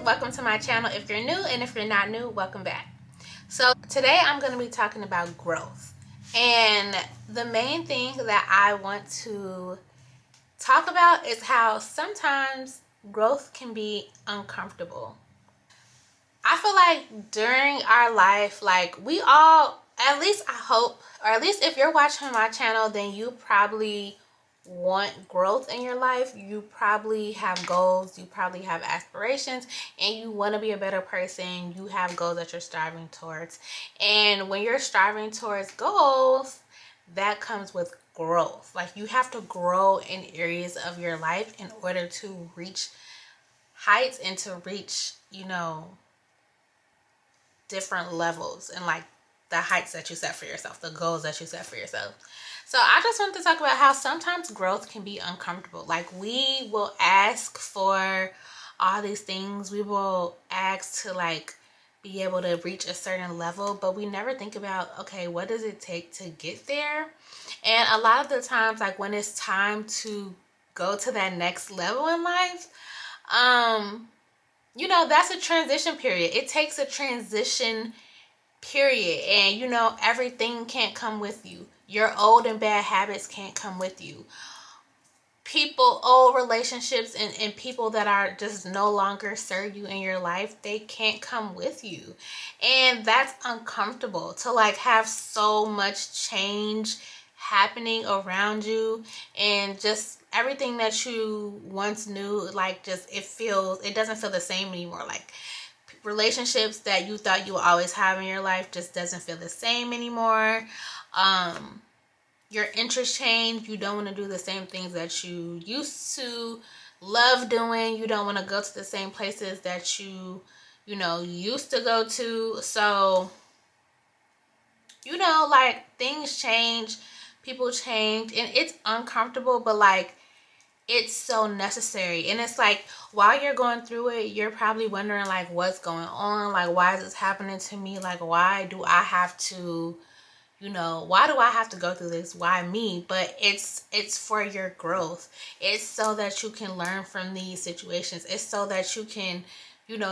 welcome to my channel if you're new, and if you're not new, welcome back. So today I'm going to be talking about growth, and the main thing that I want to talk about is how sometimes growth can be uncomfortable. I feel like during our life, like we all, at least I hope, or at least if you're watching my channel, then you probably want growth in your life. You probably have goals, you probably have aspirations, and you want to be a better person. You have goals that you're striving towards. And when you're striving towards goals, that comes with growth. Like you have to grow in areas of your life in order to reach heights and to reach, different levels and like the heights that you set for yourself, the goals that you set for yourself. So I just wanted to talk about how sometimes growth can be uncomfortable. Like we will ask for all these things. We will ask to like be able to reach a certain level, but we never think about, okay, what does it take to get there? And a lot of the times, like when it's time to go to that next level in life, that's a transition period. It takes a transition period, and everything can't come with you. Your old and bad habits can't come with you. Old relationships and people that are just no longer serve you in your life, they can't come with you. And that's uncomfortable to like have so much change happening around you, and just everything that you once knew, like just it doesn't feel the same anymore. Like relationships that you thought you would always have in your life just doesn't feel the same anymore. Your interests change. You don't want to do the same things that you used to love doing. You don't want to go to the same places that you used to go to. So like things change, people change, and it's uncomfortable, but like it's so necessary. And it's like while you're going through it, you're probably wondering like what's going on, like why is this happening to me, like why do I have to go through this, why me? But it's for your growth. It's so that you can learn from these situations. It's so that you can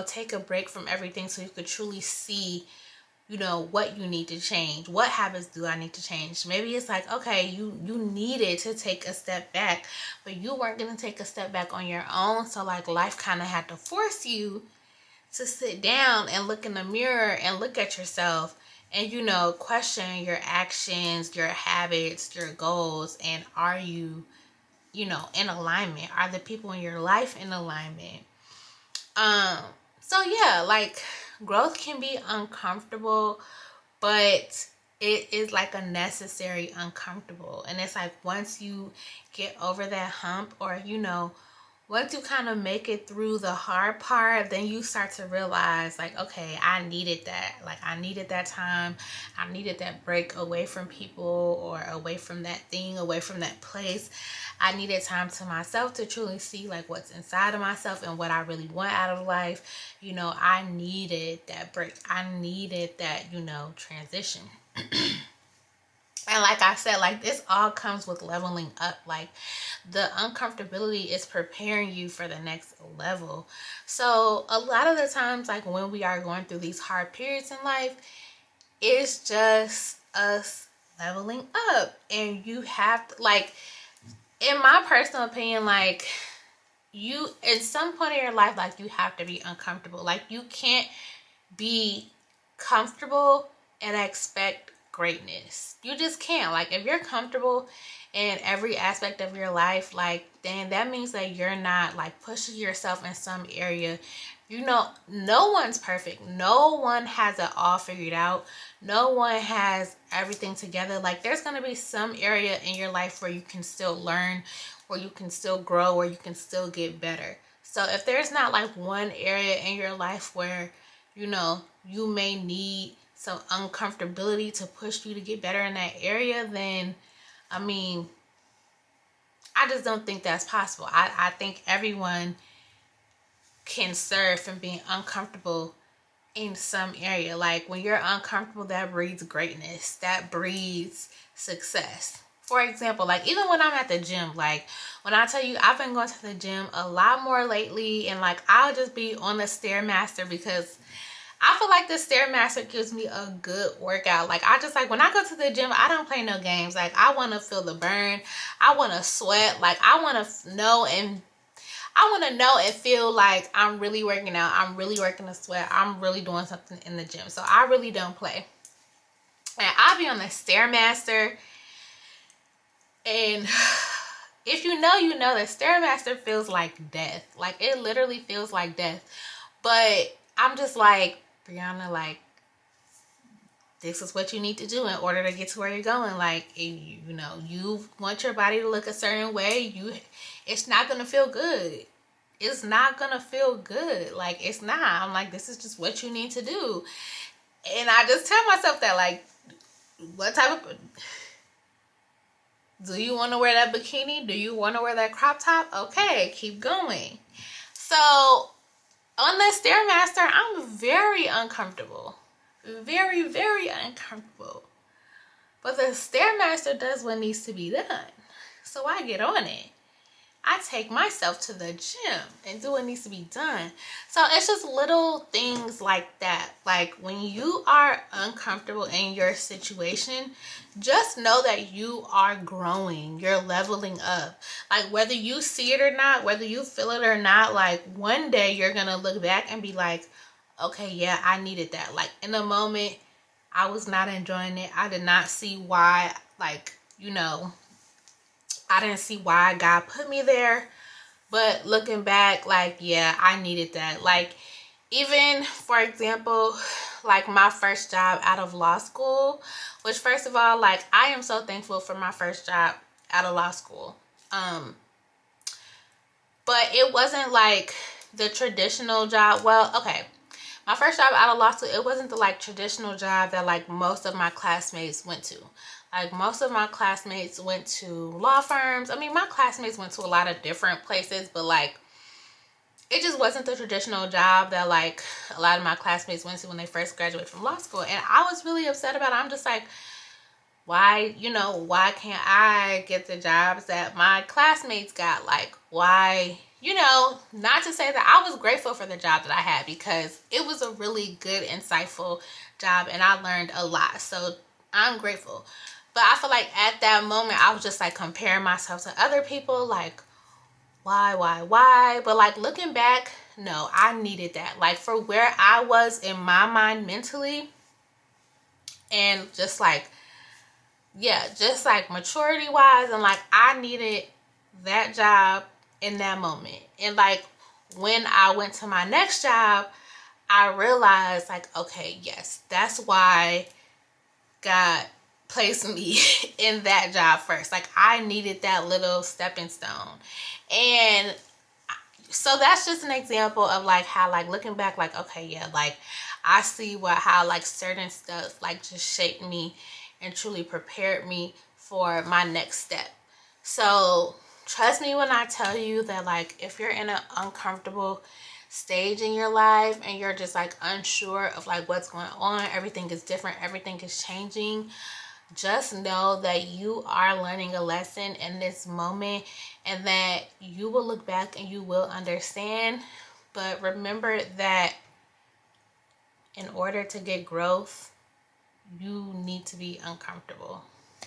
take a break from everything, so you could truly see what you need to change. What habits do I need to change? Maybe it's like, okay, you needed to take a step back, but you weren't going to take a step back on your own. So like life kind of had to force you to sit down and look in the mirror and look at yourself and question your actions, your habits, your goals, and are you in alignment? Are the people in your life in alignment? So yeah, like growth can be uncomfortable, but it is like a necessary uncomfortable. And it's like once you get over that hump, or once you kind of make it through the hard part, then you start to realize like, okay, I needed that. Like I needed that time. I needed that break away from people, or away from that thing, away from that place. I needed time to myself to truly see like what's inside of myself and what I really want out of life. I needed that break. I needed that, transition. And like I said, like this all comes with leveling up. Like the uncomfortability is preparing you for the next level. So a lot of the times, like when we are going through these hard periods in life, it's just us leveling up. And you have to, like, in my personal opinion, like you, at some point in your life, like you have to be uncomfortable. Like you can't be comfortable and expect greatness. You just can't. Like if you're comfortable in every aspect of your life, like then that means that you're not like pushing yourself in some area. No one's perfect. No one has it all figured out. No one has everything together. Like there's going to be some area in your life where you can still learn, where you can still grow, where you can still get better. So if there's not like one area in your life where you may need some uncomfortability to push you to get better in that area, then I mean, I just don't think that's possible. I think everyone can serve from being uncomfortable in some area. Like when you're uncomfortable, that breeds greatness, that breeds success. For example, like even when I'm at the gym, like when I tell you I've been going to the gym a lot more lately, and like I'll just be on the Stairmaster because I feel like the Stairmaster gives me a good workout. Like I just like when I go to the gym, I don't play no games. Like I want to feel the burn. I want to sweat. Like I want to know and feel like I'm really working out. I'm really working to sweat. I'm really doing something in the gym. So I really don't play. And I'll be on the Stairmaster, and if you know, you know that Stairmaster feels like death. Like it literally feels like death. But I'm just like, Brianna, like this is what you need to do in order to get to where you're going. Like, you know, you want your body to look a certain way. It's not going to feel good. It's not going to feel good. Like, it's not. I'm like, this is just what you need to do. And I just tell myself that, like, what type of... Do you want to wear that bikini? Do you want to wear that crop top? Okay, keep going. So, on the Stairmaster, I'm very uncomfortable. Very, very uncomfortable. But the Stairmaster does what needs to be done. So I get on it. I take myself to the gym and do what needs to be done. So it's just little things like that. Like when you are uncomfortable in your situation, just know that you are growing. You're leveling up. Like whether you see it or not, whether you feel it or not, like one day you're going to look back and be like, okay, yeah, I needed that. Like in the moment, I was not enjoying it. I did not see why, like, you know, I didn't see why God put me there. But looking back, like, yeah, I needed that. Like, even, for example, like my first job out of law school, which first of all, like, I am so thankful for my first job out of law school. But it wasn't like the traditional job. Well, okay. My first job out of law school, it wasn't the like traditional job that like most of my classmates went to. Like most of my classmates went to law firms. I mean, my classmates went to a lot of different places, but like it just wasn't the traditional job that like a lot of my classmates went to when they first graduated from law school. And I was really upset about it. I'm just like, why, you know, why can't I get the jobs that my classmates got? Like, why, you know, not to say that I was grateful for the job that I had because it was a really good, insightful job and I learned a lot. So I'm grateful. But I feel like at that moment, I was just like comparing myself to other people. Like, why? But like looking back, no, I needed that. Like for where I was in my mind mentally and just like, yeah, just like maturity wise, and like I needed that job in that moment. And like when I went to my next job, I realized like, okay, yes, that's why God placed me in that job first. Like I needed that little stepping stone. And so that's just an example of like how like looking back, like, okay, yeah, like I see how like certain stuff like just shaped me and truly prepared me for my next step. So trust me when I tell you that like if you're in an uncomfortable stage in your life and you're just like unsure of like what's going on, everything is different, everything is changing, just know that you are learning a lesson in this moment and that you will look back and you will understand. But remember that in order to get growth, you need to be uncomfortable.